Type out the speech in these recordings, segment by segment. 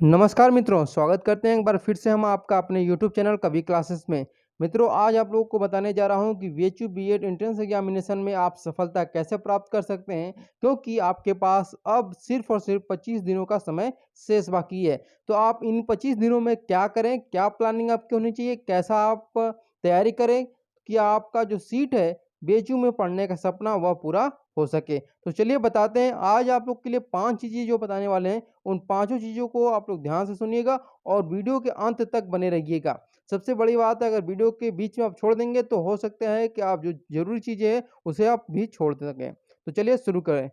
नमस्कार मित्रों, स्वागत करते हैं एक बार फिर से हम आपका अपने YouTube चैनल कवि क्लासेस में। मित्रों, आज आप लोगों को बताने जा रहा हूं कि बीएचयू बीएड एंट्रेंस एग्जामिनेशन में आप सफलता कैसे प्राप्त कर सकते हैं, क्योंकि आपके पास अब सिर्फ और सिर्फ 25 दिनों का समय शेष बाकी है। तो आप इन 25 दिनों में क्या करें, क्या प्लानिंग आपकी होनी चाहिए, कैसा आप तैयारी करें कि आपका जो सीट है बीएचयू में पढ़ने का सपना वह पूरा हो सके। तो चलिए बताते हैं, आज आप लोग के लिए 5 चीज़ें जो बताने वाले हैं, उन पाँचों चीज़ों को आप लोग ध्यान से सुनिएगा और वीडियो के अंत तक बने रहिएगा। सबसे बड़ी बात है, अगर वीडियो के बीच में आप छोड़ देंगे तो हो सकता है कि आप जो ज़रूरी चीज़ें हैं उसे आप भी छोड़ सकें। तो चलिए शुरू करें।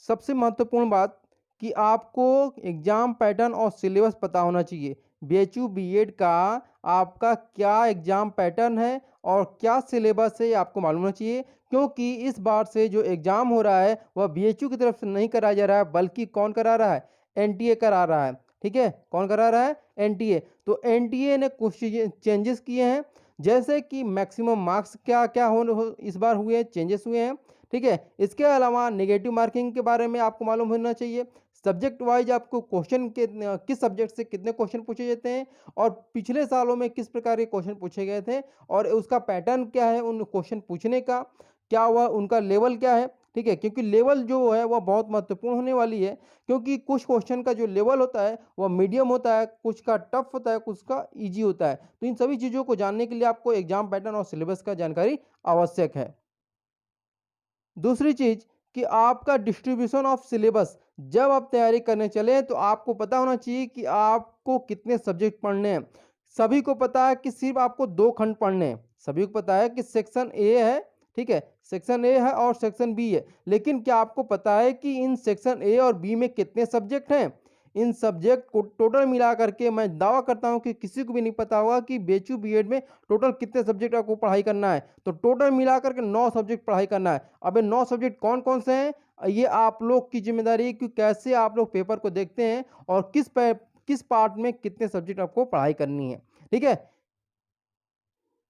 सबसे महत्वपूर्ण बात कि आपको एग्ज़ाम पैटर्न और सिलेबस पता होना चाहिए। बीएचयू बीएड का आपका क्या एग्ज़ाम पैटर्न है और क्या सिलेबस है, ये आपको मालूम होना चाहिए, क्योंकि इस बार से जो एग्ज़ाम हो रहा है वह बीएचयू की तरफ से नहीं कराया जा रहा है, बल्कि कौन करा रहा है? एनटीए करा रहा है। ठीक है? कौन करा रहा है? एनटीए। तो एनटीए ने कुछ चीज़ें चेंजेस किए हैं, जैसे कि मैक्सिमम मार्क्स क्या-क्या हो इस बार हुए, चेंजेस हुए हैं। ठीक है? इसके अलावा नेगेटिव मार्किंग के बारे में आपको मालूम होना चाहिए। सब्जेक्ट वाइज़ आपको क्वेश्चन के किस सब्जेक्ट से कितने क्वेश्चन पूछे जाते हैं और पिछले सालों में किस प्रकार के क्वेश्चन पूछे गए थे और उसका पैटर्न क्या है उन क्वेश्चन पूछने का, क्या वह उनका लेवल क्या है, ठीक है? क्योंकि लेवल जो है वह बहुत महत्वपूर्ण होने वाली है, क्योंकि कुछ क्वेश्चन का जो लेवल होता है वह मीडियम होता है, कुछ का टफ होता है, कुछ का ईज़ी होता है। तो इन सभी चीज़ों को जानने के लिए आपको एग्ज़ाम पैटर्न और सिलेबस का जानकारी आवश्यक है। दूसरी चीज़ कि आपका डिस्ट्रीब्यूशन ऑफ सिलेबस, जब आप तैयारी करने चलें तो आपको पता होना चाहिए कि आपको कितने सब्जेक्ट पढ़ने हैं। सभी को पता है कि सिर्फ़ आपको 2 खंड पढ़ने हैं। सभी को पता है कि सेक्शन ए है, ठीक है? सेक्शन ए है और सेक्शन बी है। लेकिन क्या आपको पता है कि इन सेक्शन ए और बी में कितने सब्जेक्ट हैं? इन सब्जेक्ट को टोटल मिला करके मैं दावा करता हूँ कि किसी को भी नहीं पता होगा कि बीएचयू बीएड में टोटल कितने सब्जेक्ट आपको पढ़ाई करना है। तो टोटल मिला करके 9 सब्जेक्ट पढ़ाई करना है। अब ये 9 सब्जेक्ट कौन-कौन से हैं? ये आप लोग की ज़िम्मेदारी है कि कैसे आप लोग पेपर को देखते हैं और किस पार्ट में कितने सब्जेक्ट आपको पढ़ाई करनी है। ठीक है?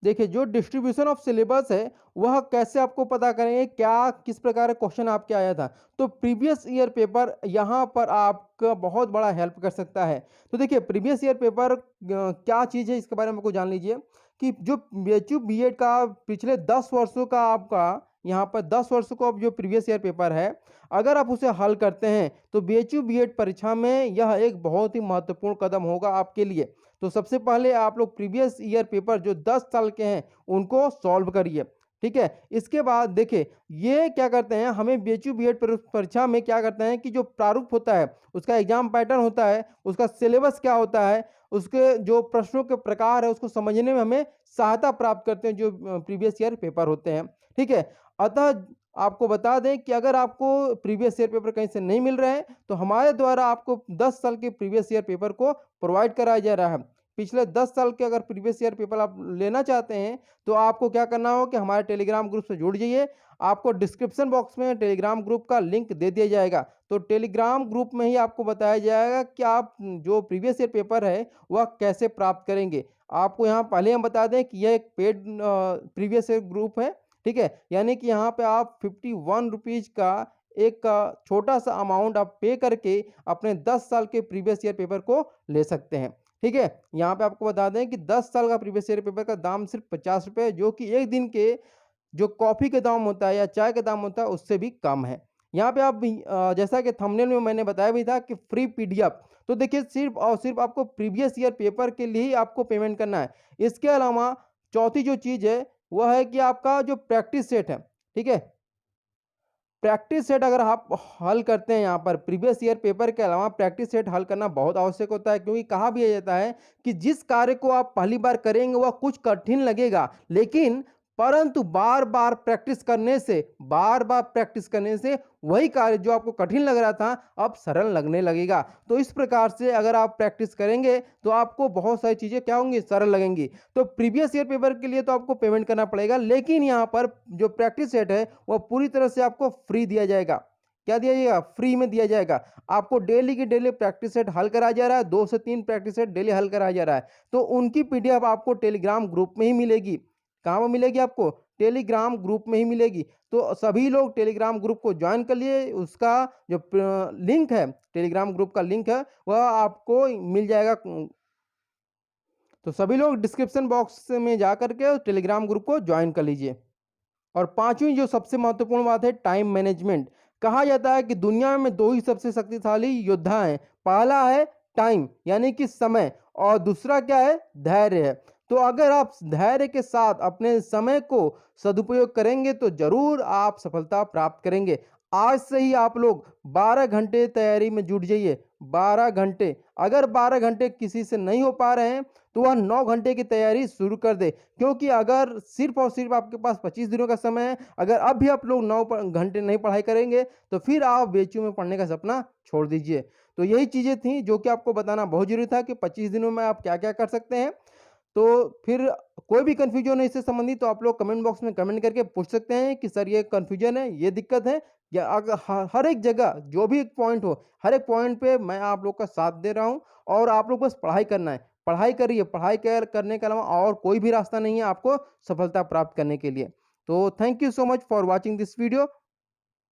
देखिए, जो डिस्ट्रीब्यूशन ऑफ सिलेबस है, वह कैसे आपको पता करेंगे, क्या किस प्रकार का क्वेश्चन आपके आया था। तो प्रीवियस ईयर पेपर यहाँ पर आपका बहुत बड़ा हेल्प कर सकता है। तो देखिए, प्रीवियस ईयर पेपर क्या चीज़ है इसके बारे में आपको जान लीजिए कि जो बीएचयू बीएड का पिछले 10 वर्षों का आपका यहाँ पर 10 वर्षों का जो प्रीवियस ईयर पेपर है, अगर आप उसे हल करते हैं, तो बीएचयू बीएड परीक्षा में यह एक बहुत ही महत्वपूर्ण कदम होगा आपके लिए। तो सबसे पहले आप लोग प्रीवियस ईयर पेपर जो 10 साल के हैं, उनको सॉल्व करिए, ठीक है? इसके बाद देखिए, ये क्या करते हैं, हमें बीएचयू बीएड परीक्षा में क्या करते हैं कि जो प्रारूप होता है, उसका एग्ज़ाम पैटर्न होता है, उसका सिलेबस क्या होता है, उसके जो प्रश्नों के प्रकार है, उसको समझने में हमें सहायता प्राप्त करते हैं, जो प्रीवियस ईयर पेपर होते हैं, ठीक है? अतः आपको बता दें कि अगर आपको प्रीवियस ईयर पेपर कहीं से नहीं मिल रहे हैं, तो हमारे द्वारा आपको 10 साल के प्रीवियस ईयर पेपर को प्रोवाइड कराया जा रहा है। पिछले 10 साल के अगर प्रीवियस ईयर पेपर आप लेना चाहते हैं, तो आपको क्या करना होगा कि हमारे टेलीग्राम ग्रुप से जुड़ जाइए। आपको डिस्क्रिप्शन बॉक्स में टेलीग्राम ग्रुप का लिंक दे दिया जाएगा। तो टेलीग्राम ग्रुप में ही आपको बताया जाएगा कि आप जो प्रीवियस ईयर पेपर है, वह कैसे प्राप्त करेंगे। आपको यहाँ पहले हम बता दें कि यह एक पेड प्रीवियस ईयर ग्रुप है, ठीक है? यानी कि यहाँ पे आप 51 रुपीज़ का एक छोटा-सा अमाउंट आप पे करके अपने 10 साल के प्रीवियस ईयर पेपर को ले सकते हैं। ठीक है? यहाँ पे आपको बता दें कि 10 साल का प्रीवियस ईयर पेपर का दाम सिर्फ़ ₹50, जो कि 1 दिन के जो कॉफ़ी का दाम होता है या चाय का दाम होता है, उससे भी कम है। यहाँ पे आप भी जैसा कि थंबनेल में मैंने बताया भी था कि फ्री पीडीएफ, तो देखिए सिर्फ़ और सिर्फ़ आपको प्रीवियस ईयर पेपर के लिए ही आपको पेमेंट करना है। इसके अलावा चौथी जो चीज़ है, वह है कि आपका जो प्रैक्टिस सेट है, ठीक है? प्रैक्टिस सेट अगर आप हल करते हैं यहाँ पर प्रीवियस ईयर पेपर के अलावा प्रैक्टिस सेट हल करना बहुत आवश्यक होता है, क्योंकि कहा भी जाता है कि जिस कार्य को आप पहली बार करेंगे वह कुछ कठिन लगेगा, लेकिन परंतु बार बार प्रैक्टिस करने से वही कार्य जो आपको कठिन लग रहा था अब सरल लगने लगेगा। तो इस प्रकार से अगर आप प्रैक्टिस करेंगे तो आपको बहुत सारी चीज़ें क्या होंगी, सरल लगेंगी। तो प्रीवियस ईयर पेपर के लिए तो आपको पेमेंट करना पड़ेगा, लेकिन यहाँ पर जो प्रैक्टिस सेट है वह पूरी तरह से आपको फ्री दिया जाएगा। क्या दिया जाएगा? फ्री में दिया जाएगा। आपको डेली की डेली प्रैक्टिस सेट हल कराया जा रहा है, 2 से 3 प्रैक्टिस सेट डेली हल कराया जा रहा है। तो उनकी पीडीएफ आपको टेलीग्राम ग्रुप में ही मिलेगी। कहाँ पर मिलेगी आपको? टेलीग्राम ग्रुप में ही मिलेगी। तो सभी लोग टेलीग्राम ग्रुप को ज्वाइन कर लिए, उसका जो लिंक है, टेलीग्राम ग्रुप का लिंक है, वह आपको मिल जाएगा। तो सभी लोग डिस्क्रिप्शन बॉक्स में जा करके टेलीग्राम ग्रुप को ज्वाइन कर लीजिए। और पांचवी जो सबसे महत्वपूर्ण बात है, टाइम मैनेजमेंट। कहा जाता है कि दुनिया में दो ही सबसे शक्तिशाली योद्धा हैं, पहला है टाइम यानी कि समय, और दूसरा क्या है, धैर्य है। तो अगर आप धैर्य के साथ अपने समय को सदुपयोग करेंगे तो जरूर आप सफलता प्राप्त करेंगे। आज से ही आप लोग 12 घंटे तैयारी में जुट जाइए। 12 घंटे, अगर 12 घंटे किसी से नहीं हो पा रहे हैं तो वह 9 घंटे की तैयारी शुरू कर दे, क्योंकि अगर सिर्फ और सिर्फ आपके पास 25 दिनों का समय है, अगर अब भी आप लोग 9 घंटे नहीं पढ़ाई करेंगे तो फिर आप बीएचयू में पढ़ने का सपना छोड़ दीजिए। तो यही चीज़ें थी जो कि आपको बताना बहुत जरूरी था कि 25 दिनों में आप क्या क्या कर सकते हैं। तो फिर कोई भी कन्फ्यूजन है इससे संबंधित तो आप लोग कमेंट बॉक्स में कमेंट करके पूछ सकते हैं कि सर ये कन्फ्यूजन है, ये दिक्कत है, या अगर हर एक जगह जो भी एक पॉइंट हो, हर एक पॉइंट पे मैं आप लोग का साथ दे रहा हूँ। और आप लोग बस पढ़ाई करना है, पढ़ाई करिए, पढ़ाई करने के अलावा और कोई भी रास्ता नहीं है आपको सफलता प्राप्त करने के लिए। तो thank you so much for watching this video.